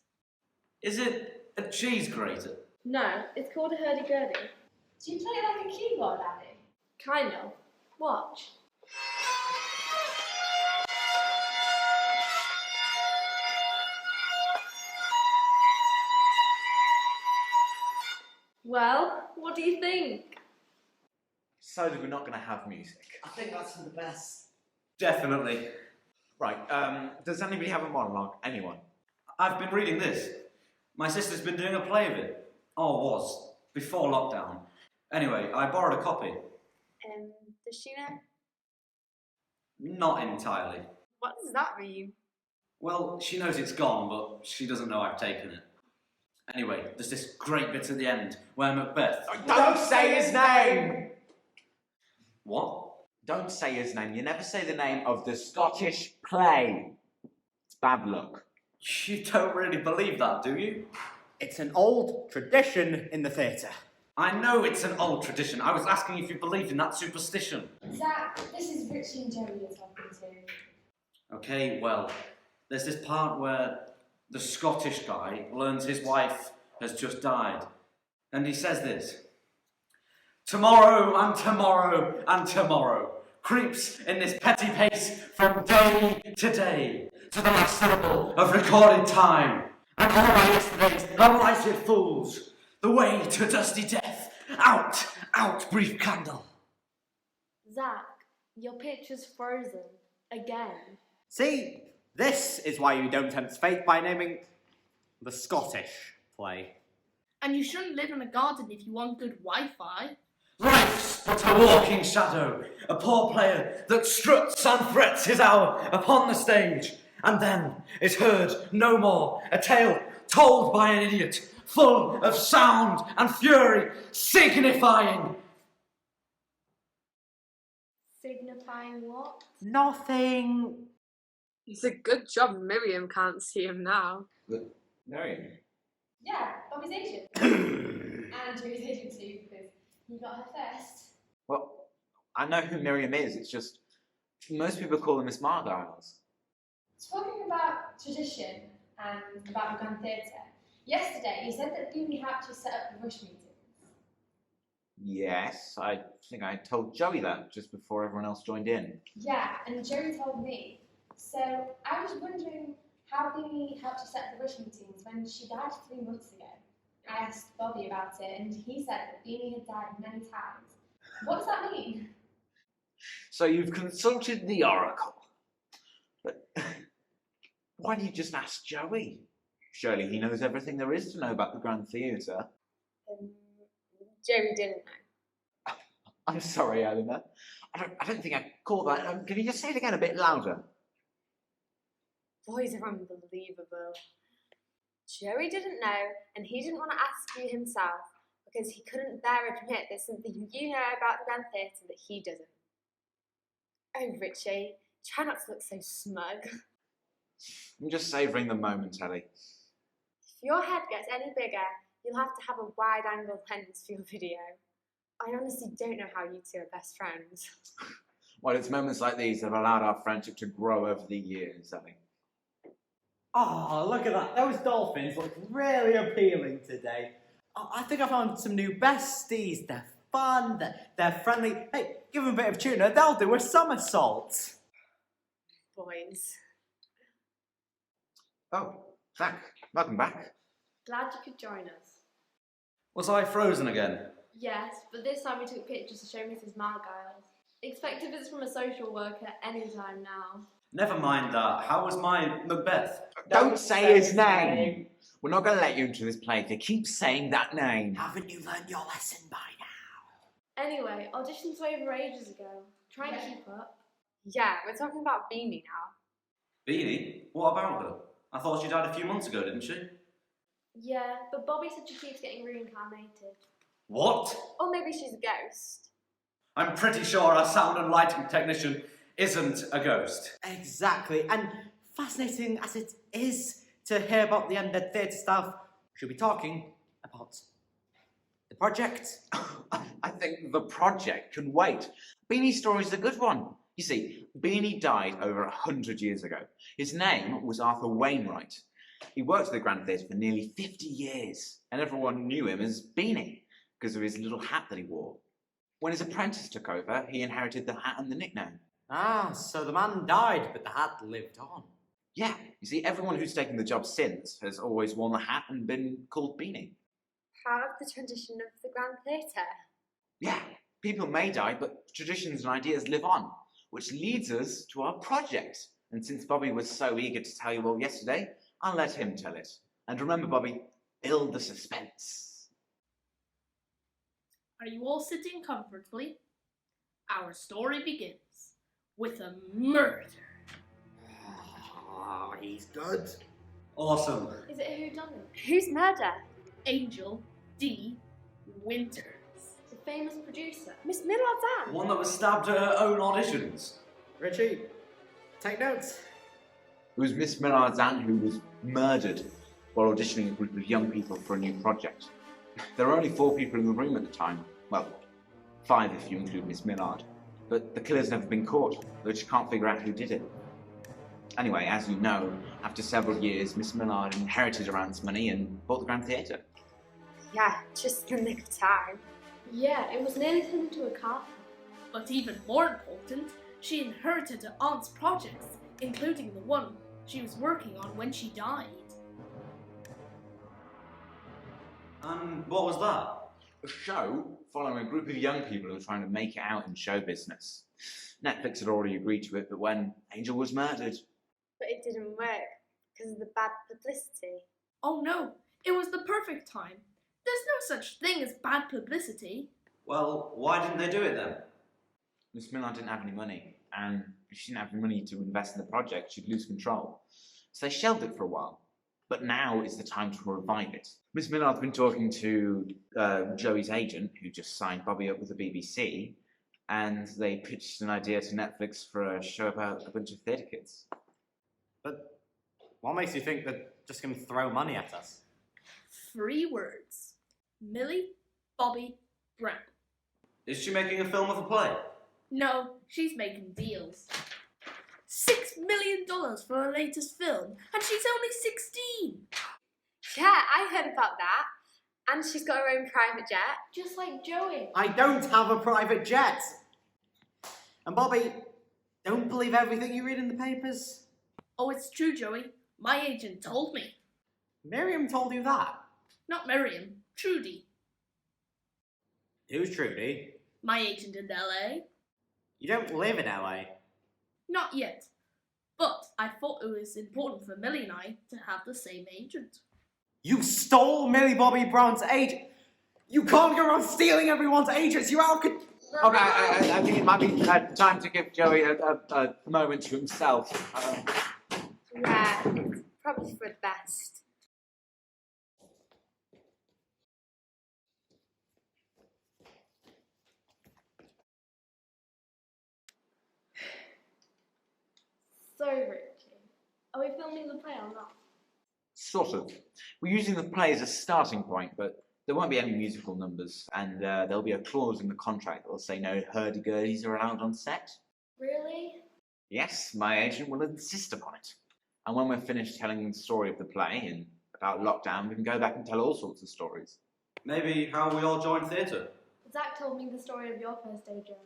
Is it a cheese grater? No, it's called a hurdy-gurdy. Do you play it like a keyboard, Abby? Kind of. Watch. Well, what do you think? So we're not going to have music. I think that's for the best. Definitely. Right, does anybody have a monologue? Anyone? I've been reading this. My sister's been doing a play of it. Or was, before lockdown. Anyway, I borrowed a copy. Does she know? Not entirely. What does that mean? Well, she knows it's gone, but she doesn't know I've taken it. Anyway, there's this great bit at the end where Macbeth... Don't say his name! What? Don't say his name. You never say the name of the Scottish play. It's bad luck. You don't really believe that, do you? It's an old tradition in the theatre. I know it's an old tradition. I was asking if you believed in that superstition. Zach, this is Richie and Joey you're talking to. Okay, well, there's this part where the Scottish guy learns his wife has just died. And he says this. Tomorrow and tomorrow and tomorrow creeps in this petty pace from day to day to the last syllable of recorded time. And all my yesterdays are lighted fools. The way to dusty death. Out, out, brief candle. Zach, your picture's frozen. Again. See, this is why you don't tempt fate by naming the Scottish play. And you shouldn't live in a garden if you want good Wi-Fi. Life's but a walking shadow, a poor player that struts and frets his hour upon the stage, and then is heard no more, a tale told by an idiot, full of sound and fury, signifying... Signifying what? Nothing. It's a good job Miriam can't see him now. Miriam? Yeah, Bobby's agent. And Joey's agent too, because you got her first. Well, I know who Miriam is. It's just most people call her Miss Margiles. Talking about tradition and about the Grand Theatre, yesterday you said that Beanie had to set up the rush meetings. Yes, I think I told Joey that just before everyone else joined in. Yeah, and Joey told me. So I was wondering how Beanie helped to set up the rush meetings when she died 3 months ago. I asked Bobby about it, and he said that Beanie had died many times. What does that mean? So you've consulted the Oracle. But why don't you just ask Joey? Surely he knows everything there is to know about the Grand Theatre. Joey didn't know. I'm sorry, Eleanor. I don't think I caught that. Can you just say it again a bit louder? Boys are unbelievable. Joey didn't know, and he didn't want to ask you himself because he couldn't bear to admit there's something you know about the Grand Theatre that he doesn't. Oh, Richie, try not to look so smug. I'm just savouring the moment, Ellie. If your head gets any bigger, you'll have to have a wide-angle lens for your video. I honestly don't know how you two are best friends. Well, it's moments like these that have allowed our friendship to grow over the years, Ellie. Oh, look at that. Those dolphins look really appealing today. Oh, I think I found some new besties. They're fun, they're friendly. Hey, give them a bit of tuna, they'll do a somersault. Boys. Oh, Zach, welcome back. Glad you could join us. Was I frozen again? Yes, but this time we took pictures to show Mrs. Margiles. Expect a visit from a social worker any time now. Never mind that. How was my Macbeth? Don't say his name. We're not going to let you into this play if you keep saying that name. Haven't you learned your lesson by now? Anyway, auditions were over ages ago. Try and keep up. Yeah, we're talking about Beanie now. Beanie? What about her? I thought she died a few months ago, didn't she? Yeah, but Bobby said she keeps getting reincarnated. What? Or maybe she's a ghost. I'm pretty sure our sound and lighting technician isn't a ghost. Exactly, and fascinating as it is to hear about the undead theatre staff, we should be talking about the project. I think the project can wait. Beanie's story's a good one. You see, Beanie died over 100 years ago. His name was Arthur Wainwright. He worked at the Grand Theatre for nearly 50 years, and everyone knew him as Beanie because of his little hat that he wore. When his apprentice took over, he inherited the hat and the nickname. Ah, so the man died, but the hat lived on. Yeah, you see, everyone who's taken the job since has always worn the hat and been called Beanie. Part of the tradition of the Grand Theatre. Yeah, people may die, but traditions and ideas live on, which leads us to our project. And since Bobby was so eager to tell you all yesterday, I'll let him tell it. And remember, Bobby, build the suspense. Are you all sitting comfortably? Our story begins with a murder. Oh, he's good. Awesome. Is it a whodunit? Whose murder? Angel D. Winters. The famous producer. Miss Millard's aunt. One that was stabbed at her own auditions. Richie, take notes. It was Miss Millard's aunt who was murdered while auditioning a group of young people for a new project. There were only 4 people in the room at the time. Well, 5 if you include Miss Millard. But the killer's never been caught. They just can't figure out who did it. Anyway, as you know, after several years, Miss Millard inherited her aunt's money and bought the Grand Theatre. Yeah, just in the nick of time. Yeah, it was nearly turned into a car. But even more important, she inherited her aunt's projects, including the one she was working on when she died. And what was that? A show following a group of young people who were trying to make it out in show business. Netflix had already agreed to it, but when Angel was murdered... But it didn't work because of the bad publicity. Oh no, it was the perfect time. There's no such thing as bad publicity. Well, why didn't they do it then? Miss Millard didn't have any money, and if she didn't have any money to invest in the project, she'd lose control. So they shelved it for a while. But now is the time to revive it. Miss Millard's been talking to Joey's agent, who just signed Bobby up with the BBC, and they pitched an idea to Netflix for a show about a bunch of theatre kids. But what makes you think they're just going to throw money at us? 3 words. Millie Bobby Brown. Is she making a film of a play? No, she's making deals. $6 million for her latest film, and she's only 16. Yeah, I heard about that. And she's got her own private jet. Just like Joey. I don't have a private jet. And Bobby, don't believe everything you read in the papers. Oh, it's true, Joey. My agent told me. Miriam told you that? Not Miriam, Trudy. Who's Trudy? My agent in LA. You don't live in LA. Not yet. But I thought it was important for Millie and I to have the same agent. You stole Millie Bobby Brown's agent. You can't go around stealing everyone's agents. You out. Okay, I think it might be time to give Joey a moment to himself. Yeah, it's probably for the best. So, Richie, are we filming the play or not? Sort of. We're using the play as a starting point, but there won't be any musical numbers, and there'll be a clause in the contract that will say no hurdy-gurdies are allowed on set. Really? Yes, my agent will insist upon it. And when we're finished telling the story of the play and about lockdown, we can go back and tell all sorts of stories. Maybe how we all joined theatre. Zach told me the story of your first day, Joey.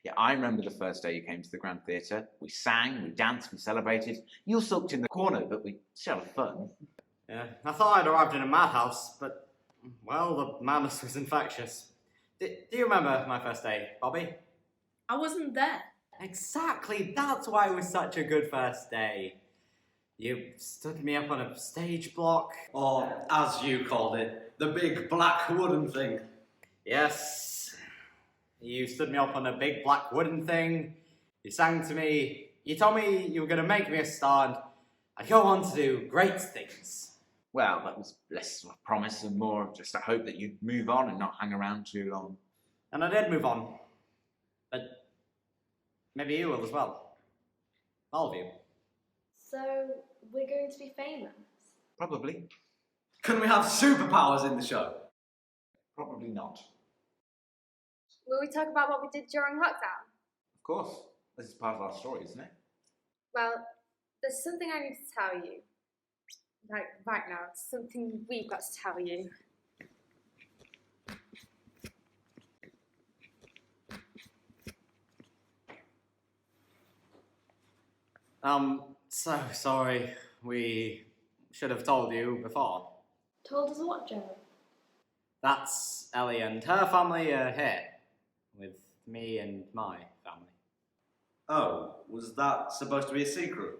Yeah, I remember the first day you came to the Grand Theatre. We sang, we danced, we celebrated. You sulked in the corner, but we still had fun. Yeah, I thought I'd arrived in a madhouse, but, well, the madness was infectious. Do you remember my first day, Bobby? I wasn't there. Exactly, that's why it was such a good first day. You stood me up on a stage block. Or, as you called it, the big black wooden thing. Yes. You stood me up on a big black wooden thing. You sang to me. You told me you were going to make me a star and I'd go on to do great things. Well, that was less of a promise and more of just a hope that you'd move on and not hang around too long. And I did move on. But maybe you will as well. All of you. So, we're going to be famous? Probably. Can we have superpowers in the show? Probably not. Will we talk about what we did during lockdown? Of course. This is part of our story, isn't it? Well, there's something I need to tell you. Right now, it's something we've got to tell you. So sorry. We should have told you before. Told us what, Joe? That's Ellie and her family are here. With me and my family. Oh, was that supposed to be a secret?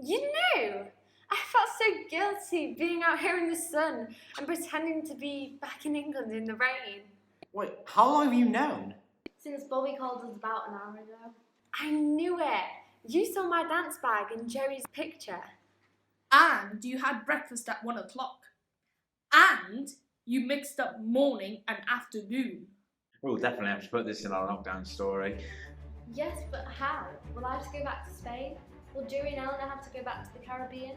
You knew! I felt so guilty being out here in the sun and pretending to be back in England in the rain. Wait, how long have you known? Since Bobby called us about an hour ago. I knew it! You saw my dance bag in Joey's picture. And you had breakfast at 1 o'clock. And you mixed up morning and afternoon. We'll definitely have to put this in our lockdown story. Yes, but how? Will I have to go back to Spain? Will Joey and Eleanor have to go back to the Caribbean?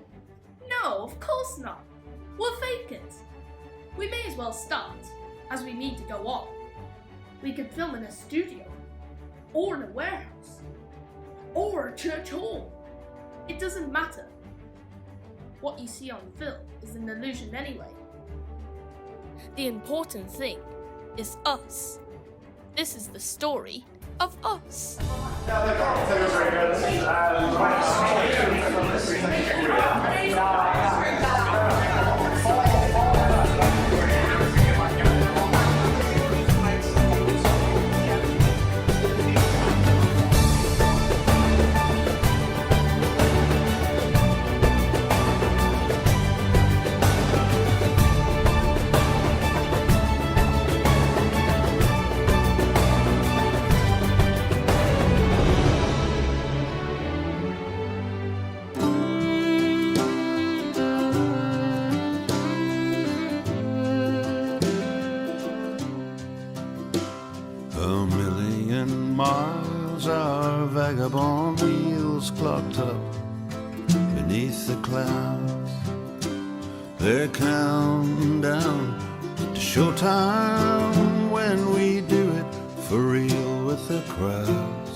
No, of course not. We'll fake it. We may as well start, as we need to go on. We could film in a studio, or in a warehouse, or a church hall. It doesn't matter. What you see on film is an illusion anyway. The important thing is us. This is the story of us. Vagabond wheels clocked up beneath the clouds. They're counting down to showtime when we do it for real with the crowds.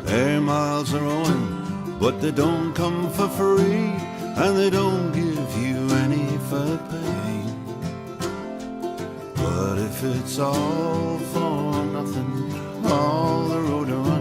Air miles are owing, but they don't come for free, and they don't give you any for pay. But if it's all for nothing, all the road around